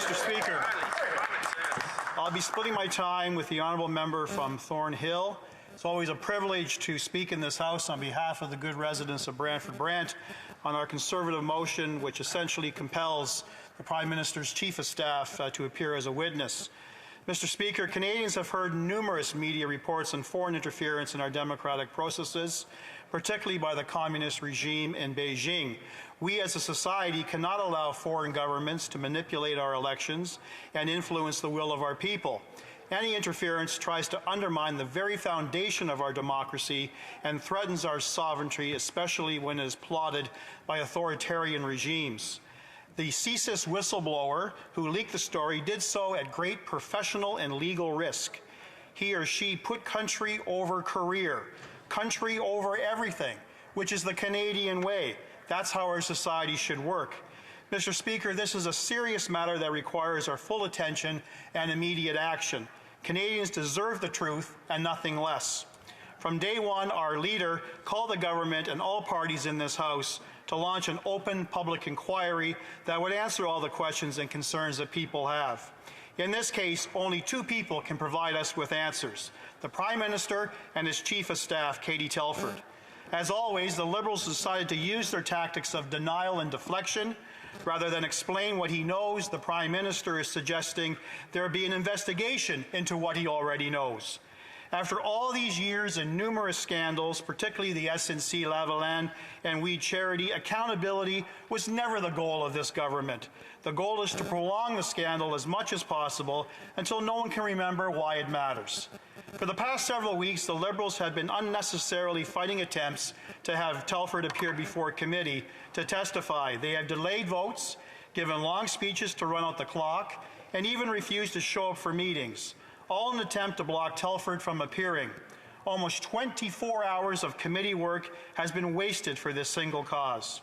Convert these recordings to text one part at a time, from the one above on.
Mr. Speaker, I'll be splitting my time with the honourable member from Thornhill. It's always a privilege to speak in this House on behalf of the good residents of Brantford-Brant on our Conservative motion, which essentially compels the Prime Minister's Chief of Staff to appear as a witness. Mr. Speaker, Canadians have heard numerous media reports on foreign interference in our democratic processes, particularly by the communist regime in Beijing. We as a society cannot allow foreign governments to manipulate our elections and influence the will of our people. Any interference tries to undermine the very foundation of our democracy and threatens our sovereignty, especially when it is plotted by authoritarian regimes. The CSIS whistleblower who leaked the story did so at great professional and legal risk. He or she put country over career, country over everything, which is the Canadian way. That's how our society should work. Mr. Speaker, this is a serious matter that requires our full attention and immediate action. Canadians deserve the truth and nothing less. From day one, our leader called the government and all parties in this House to launch an open public inquiry that would answer all the questions and concerns that people have. In this case, only two people can provide us with answers: the Prime Minister and his Chief of Staff, Katie Telford. As always, the Liberals decided to use their tactics of denial and deflection. Rather than explain what he knows, the Prime Minister is suggesting there be an investigation into what he already knows. After all these years and numerous scandals, particularly the SNC-Lavalin and We Charity, accountability was never the goal of this government. The goal is to prolong the scandal as much as possible until no one can remember why it matters. For the past several weeks, the Liberals have been unnecessarily fighting attempts to have Telford appear before committee to testify. They have delayed votes, given long speeches to run out the clock, and even refused to show up for meetings, all in an attempt to block Telford from appearing. Almost 24 hours of committee work has been wasted for this single cause.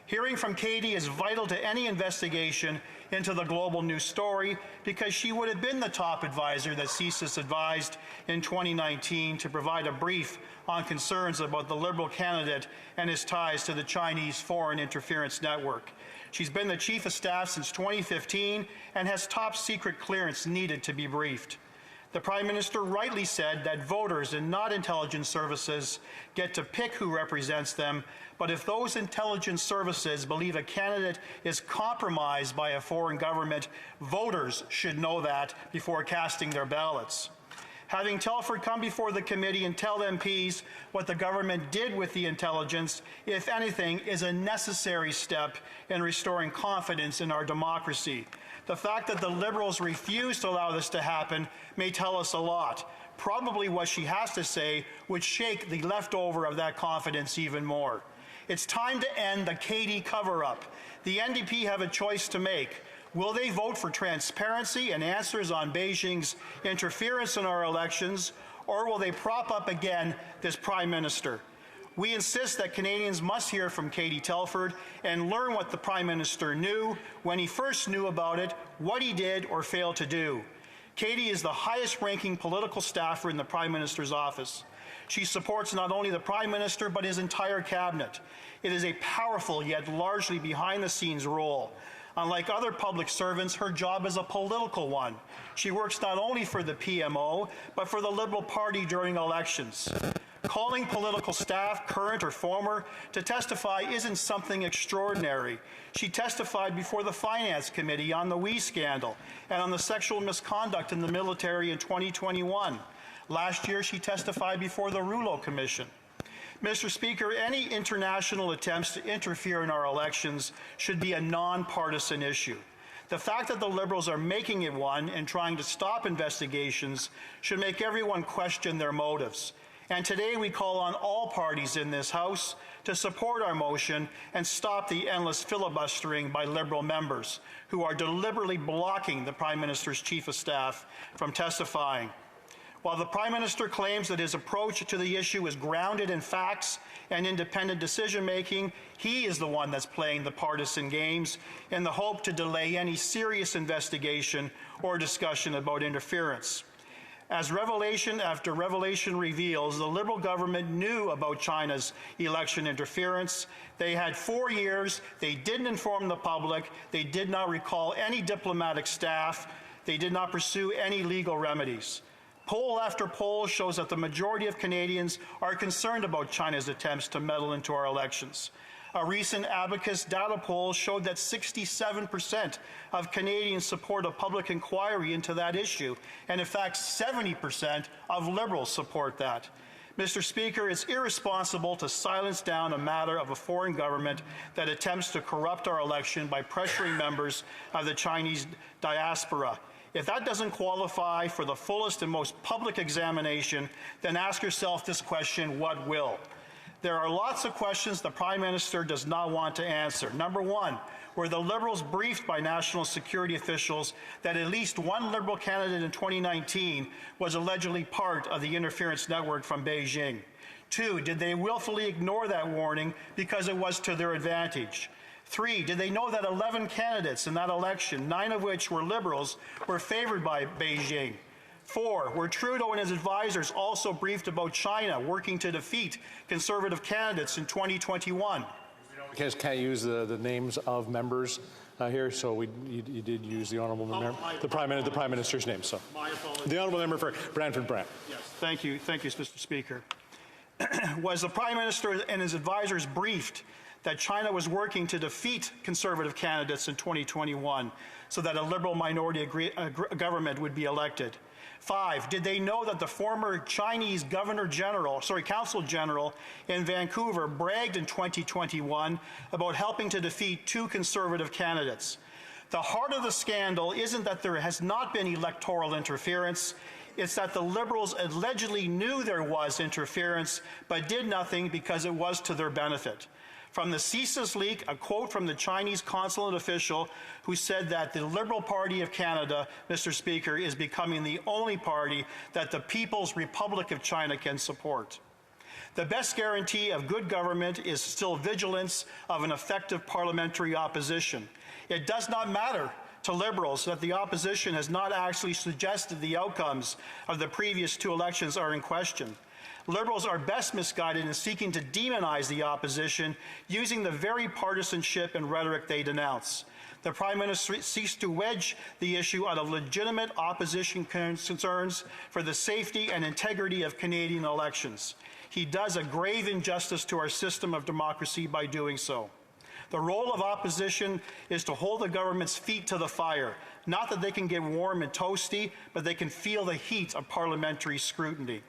Hearing from Katie is vital to any investigation into the global news story because she would have been the top advisor that CSIS advised in 2019 to provide a brief on concerns about the Liberal candidate and his ties to the Chinese foreign interference network. She's been the Chief of Staff since 2015 and has top secret clearance needed to be briefed. The Prime Minister rightly said that voters and not intelligence services get to pick who represents them, but if those intelligence services believe a candidate is compromised by a foreign government, voters should know that before casting their ballots. Having Telford come before the committee and tell MPs what the government did with the intelligence, if anything, is a necessary step in restoring confidence in our democracy. The fact that the Liberals refuse to allow this to happen may tell us a lot. Probably what she has to say would shake the leftover of that confidence even more. It's time to end the Katie cover-up. The NDP have a choice to make. Will they vote for transparency and answers on Beijing's interference in our elections, or will they prop up again this Prime Minister? We insist that Canadians must hear from Katie Telford and learn what the Prime Minister knew, when he first knew about it, what he did or failed to do. Katie is the highest-ranking political staffer in the Prime Minister's office. She supports not only the Prime Minister but his entire cabinet. It is a powerful yet largely behind-the-scenes role. Unlike other public servants, her job is a political one. She works not only for the PMO, but for the Liberal Party during elections. Calling political staff, current or former, to testify isn't something extraordinary. She testified before the Finance Committee on the We scandal and on the sexual misconduct in the military in 2021. Last year, she testified before the Rouleau Commission. Mr. Speaker, any international attempts to interfere in our elections should be a non-partisan issue. The fact that the Liberals are making it one and trying to stop investigations should make everyone question their motives. And today we call on all parties in this House to support our motion and stop the endless filibustering by Liberal members who are deliberately blocking the Prime Minister's Chief of Staff from testifying. While the Prime Minister claims that his approach to the issue is grounded in facts and independent decision-making, he is the one that's playing the partisan games in the hope to delay any serious investigation or discussion about interference. As revelation after revelation reveals, the Liberal government knew about China's election interference. They had 4 years. They didn't inform the public. They did not recall any diplomatic staff. They did not pursue any legal remedies. Poll after poll shows that the majority of Canadians are concerned about China's attempts to meddle into our elections. A recent Abacus data poll showed that 67% of Canadians support a public inquiry into that issue, and in fact 70% of Liberals support that. Mr. Speaker, it's irresponsible to silence down a matter of a foreign government that attempts to corrupt our election by pressuring members of the Chinese diaspora. If that doesn't qualify for the fullest and most public examination, then ask yourself this question: what will? There are lots of questions the Prime Minister does not want to answer. Number one, were the Liberals briefed by national security officials that at least one Liberal candidate in 2019 was allegedly part of the interference network from Beijing? Two, did they willfully ignore that warning because it was to their advantage? Three, did they know that 11 candidates in that election, 9 of which were Liberals, were favored by Beijing? 4, were Trudeau and his advisors also briefed about China working to defeat Conservative candidates in 2021? Because can't use the names of members here, so you did use the honourable member, the Prime Minister's name. So, the honourable member for Brantford-Brant. Yes, thank you, Mr. Speaker. Was the Prime Minister and his advisors briefed that China was working to defeat Conservative candidates in 2021 so that a Liberal minority government would be elected? 5, did they know that the former Chinese Consul General in Vancouver bragged in 2021 about helping to defeat 2 Conservative candidates? The heart of the scandal isn't that there has not been electoral interference. It's that the Liberals allegedly knew there was interference but did nothing because it was to their benefit. From the CSIS leak, a quote from the Chinese consulate official who said that the Liberal Party of Canada, Mr. Speaker, is becoming the only party that the People's Republic of China can support. The best guarantee of good government is still vigilance of an effective parliamentary opposition. It does not matter to Liberals that the opposition has not actually suggested the outcomes of the previous 2 elections are in question. Liberals are best misguided in seeking to demonize the opposition using the very partisanship and rhetoric they denounce. The Prime Minister seeks to wedge the issue out of legitimate opposition concerns for the safety and integrity of Canadian elections. He does a grave injustice to our system of democracy by doing so. The role of opposition is to hold the government's feet to the fire, not that they can get warm and toasty, but they can feel the heat of parliamentary scrutiny.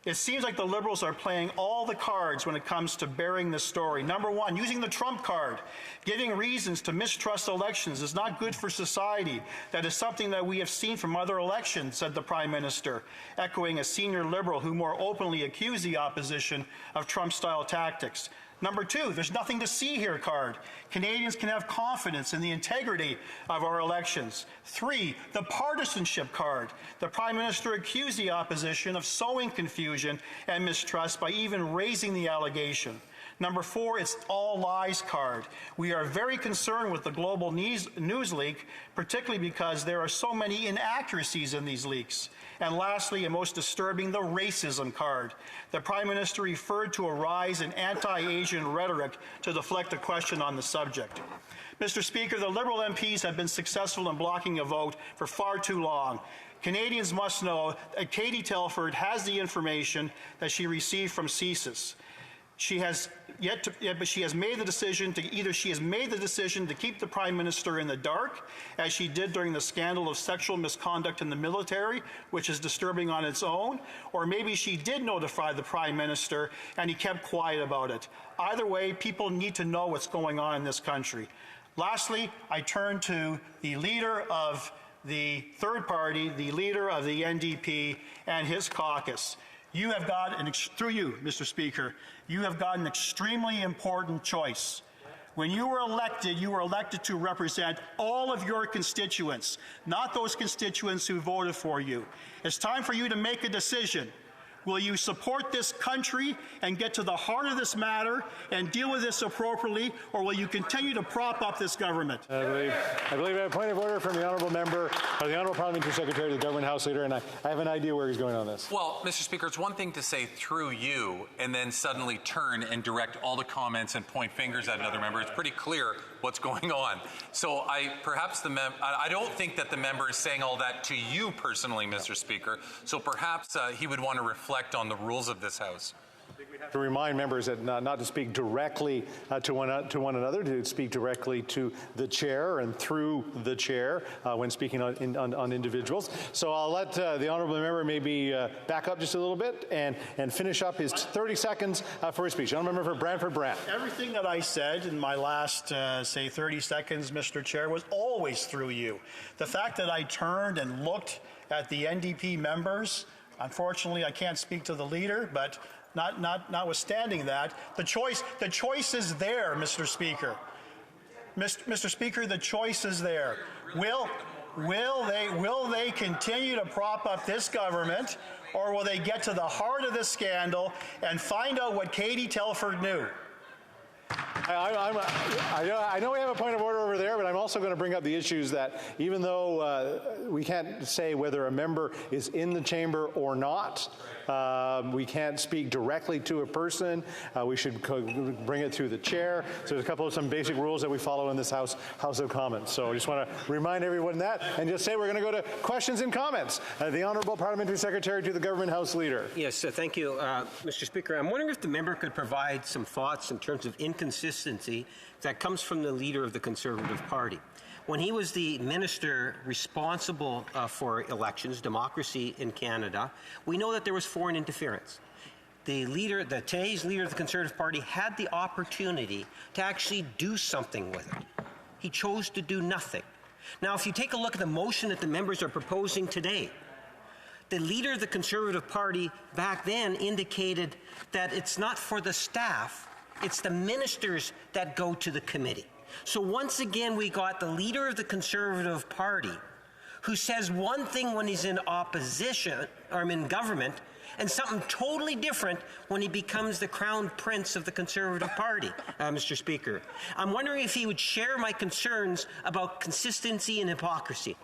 It seems like the Liberals are playing all the cards when it comes to bearing this story. Number one, using the Trump card. Giving reasons to mistrust elections is not good for society. That is something that we have seen from other elections, said the Prime Minister, echoing a senior Liberal who more openly accused the opposition of Trump-style tactics. Number 2, there's nothing to see here card. Canadians can have confidence in the integrity of our elections. 3, the partisanship card. The Prime Minister accused the opposition of sowing confusion and mistrust by even raising the allegation. Number 4, it's all lies card. We are very concerned with the global news leak, particularly because there are so many inaccuracies in these leaks. And lastly, and most disturbing, the racism card. The Prime Minister referred to a rise in anti-Asian rhetoric to deflect a question on the subject. Mr. Speaker, the Liberal MPs have been successful in blocking a vote for far too long. Canadians must know that Katie Telford has the information that she received from CSIS. She has made the decision to keep the Prime Minister in the dark, as she did during the scandal of sexual misconduct in the military, which is disturbing on its own, or maybe she did notify the Prime Minister and he kept quiet about it. Either way, people need to know what's going on in this country. Lastly, I turn to the leader of the third party, the leader of the NDP and his caucus. You have got, through you, Mr. Speaker, you have got an extremely important choice. When you were elected to represent all of your constituents, not those constituents who voted for you. It's time for you to make a decision. Will you support this country and get to the heart of this matter and deal with this appropriately, or will you continue to prop up this government? I believe I have a point of order from the honourable member, or the honourable Parliamentary Secretary to the Government House Leader, and I have an idea where he's going on this. Well, Mr. Speaker, it's one thing to say through you and then suddenly turn and direct all the comments and point fingers at another member. It's pretty clear what's going on. So I don't think that the member is saying all that to you personally, Mr. Speaker. So perhaps he would want to reflect on the rules of this House. To remind members that not to speak directly to one another, to speak directly to the chair and through the chair when speaking on individuals. So I'll let the honourable member maybe back up just a little bit and finish up his 30 seconds for his speech. Honourable member for Brantford-Brant. Everything that I said in my last, say, 30 seconds, Mr. Chair, was always through you. The fact that I turned and looked at the NDP members, unfortunately, I can't speak to the leader, but notwithstanding that, the choice is there, Mr. Speaker. Mr. Speaker, the choice is there. Will they continue to prop up this government, or will they get to the heart of this scandal and find out what Katie Telford knew? I know we have a point of order over there, but I'm also going to bring up the issues that even though we can't say whether a member is in the chamber or not, we can't speak directly to a person. We should bring it through the chair. So there's a couple of some basic rules that we follow in this House of Commons. So I just want to remind everyone that and just say we're going to go to questions and comments. The Honourable Parliamentary Secretary to the Government House Leader. Yes, thank you, Mr. Speaker. I'm wondering if the member could provide some thoughts in terms of inconsistency that comes from the leader of the Conservative Party. When he was the minister responsible for elections, democracy in Canada, we know that there was foreign interference. Today's leader of the Conservative Party had the opportunity to actually do something with it. He chose to do nothing. Now, if you take a look at the motion that the members are proposing today, the leader of the Conservative Party back then indicated that it's not for the staff, it's the ministers that go to the committee. So once again, we got the leader of the Conservative Party who says one thing when he's in opposition, or in government, and something totally different when he becomes the crown prince of the Conservative Party, Mr. Speaker. I'm wondering if he would share my concerns about consistency and hypocrisy.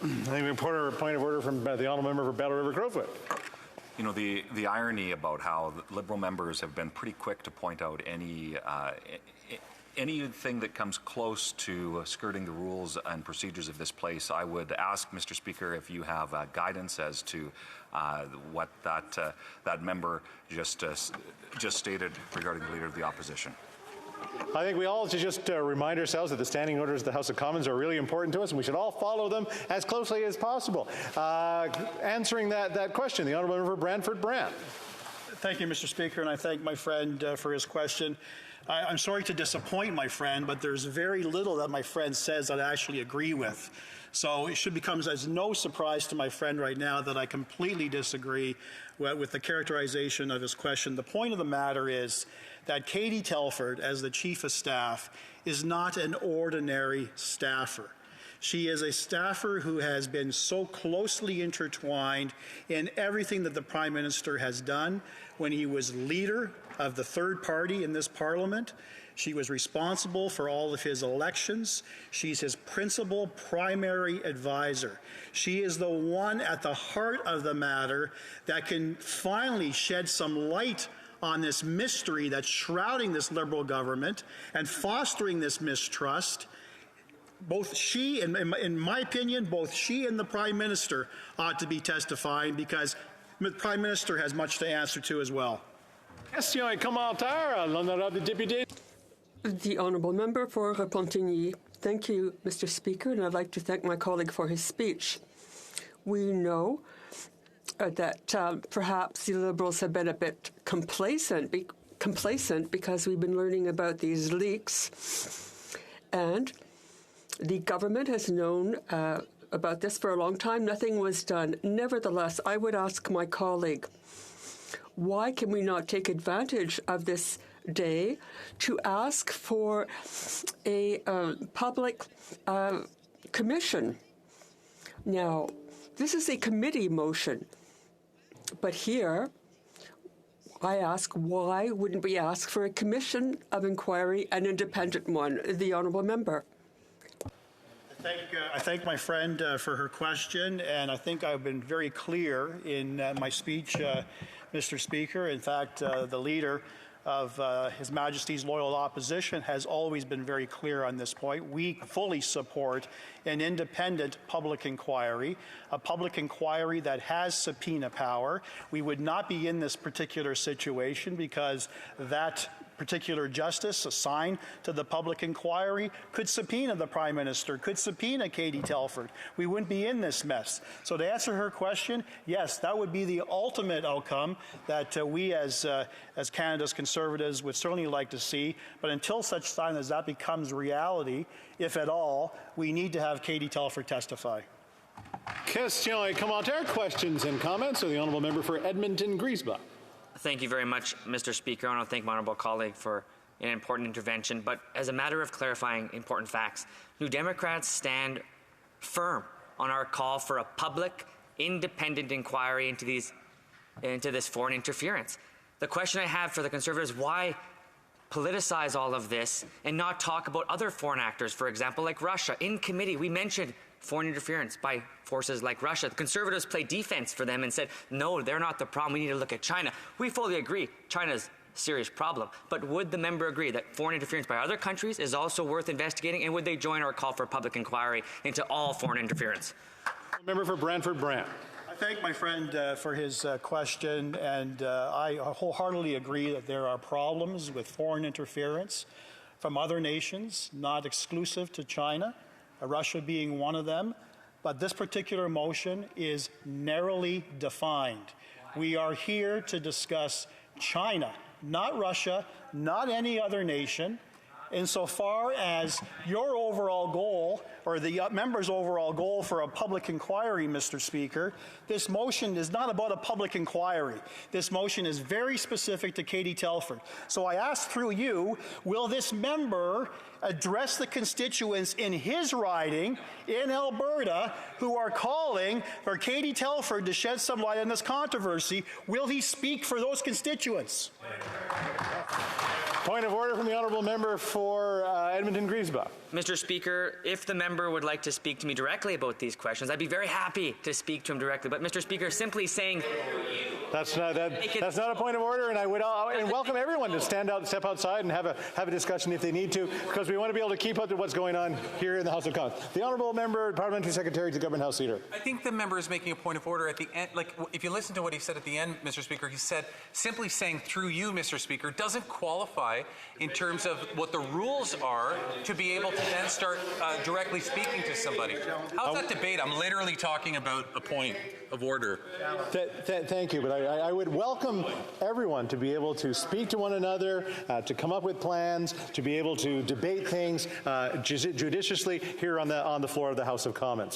I think we point of order from the honourable member for Battle River Crowfoot. You know, the irony about how the Liberal members have been pretty quick to point out anything that comes close to skirting the rules and procedures of this place. I would ask, Mr. Speaker, if you have guidance as to what that member just stated regarding the Leader of the Opposition. I think we all should just remind ourselves that the standing orders of the House of Commons are really important to us, and we should all follow them as closely as possible. Answering that question, the Honourable Member for Brantford-Brant. Thank you, Mr. Speaker, and I thank my friend for his question. I'm sorry to disappoint my friend, but there's very little that my friend says that I actually agree with. So it should become as no surprise to my friend right now that I completely disagree with the characterization of his question. The point of the matter is that Katie Telford, as the Chief of Staff, is not an ordinary staffer. She is a staffer who has been so closely intertwined in everything that the Prime Minister has done when he was leader of the third party in this Parliament. She was responsible for all of his elections. She's his principal primary advisor. She is the one at the heart of the matter that can finally shed some light on this mystery that's shrouding this Liberal government and fostering this mistrust. Both she, in my opinion, both she and the Prime Minister ought to be testifying, because the Prime Minister has much to answer to as well. Question et commentaire, l'honorable député. The Honourable Member for Repentigny. Thank you, Mr. Speaker, and I'd like to thank my colleague for his speech. We know that perhaps the Liberals have been a bit complacent because we've been learning about these leaks, and the government has known about this for a long time. Nothing was done. Nevertheless, I would ask my colleague, why can we not take advantage of this day to ask for a public commission? Now, this is a committee motion, but here I ask, why wouldn't we ask for a commission of inquiry, an independent one? The Honourable Member. I thank my friend for her question, and I think I've been very clear in my speech, Mr. Speaker. In fact, the leader of His Majesty's Loyal Opposition has always been very clear on this point. We fully support an independent public inquiry, a public inquiry that has subpoena power. We would not be in this particular situation because that particular justice assigned to the public inquiry could subpoena the Prime Minister, could subpoena Katie Telford. We wouldn't be in this mess. So to answer her question, yes, that would be the ultimate outcome that we as Canada's Conservatives would certainly like to see. But until such time as that becomes reality, if at all, we need to have Katie Telford testify. Question et commentaire, questions and comments of the Honourable Member for Edmonton-Griesbach. Thank you very much, Mr. Speaker. I want to thank my honourable colleague for an important intervention. But as a matter of clarifying important facts, New Democrats stand firm on our call for a public, independent inquiry into this foreign interference. The question I have for the Conservatives, why politicize all of this and not talk about other foreign actors, for example, like Russia? In committee, we mentioned foreign interference by forces like Russia. The Conservatives played defense for them and said, no, they're not the problem. We need to look at China. We fully agree. China's a serious problem. But would the member agree that foreign interference by other countries is also worth investigating? And would they join our call for public inquiry into all foreign interference? Member for Brantford-Brant. I thank my friend for his question, and I wholeheartedly agree that there are problems with foreign interference from other nations, not exclusive to China, Russia being one of them. But this particular motion is narrowly defined. We are here to discuss China, not Russia, not any other nation. Insofar as your overall goal, or the member's overall goal for a public inquiry, Mr. Speaker, this motion is not about a public inquiry. This motion is very specific to Katie Telford. So I ask through you, will this member address the constituents in his riding in Alberta who are calling for Katie Telford to shed some light on this controversy? Will he speak for those constituents? Point of order from the Honourable Member for Edmonton-Griesbach. Mr. Speaker, if the member would like to speak to me directly about these questions, I'd be very happy to speak to him directly. But, Mr. Speaker, simply saying... That's not a point of order, and I would welcome everyone to step outside and have a discussion if they need to, because we want to be able to keep up to what's going on here in the House of Commons. The Honourable Member, Parliamentary Secretary to the Government House Leader. I think the member is making a point of order at the end. Like, if you listen to what he said at the end, Mr. Speaker, he said simply saying through you, Mr. Speaker, doesn't qualify in terms of what the rules are to be able to then start directly speaking to somebody. How's that debate? I'm literally talking about a point of order. Thank you, but I would welcome everyone to be able to speak to one another, to come up with plans, to be able to debate things judiciously here on the floor of the House of Commons.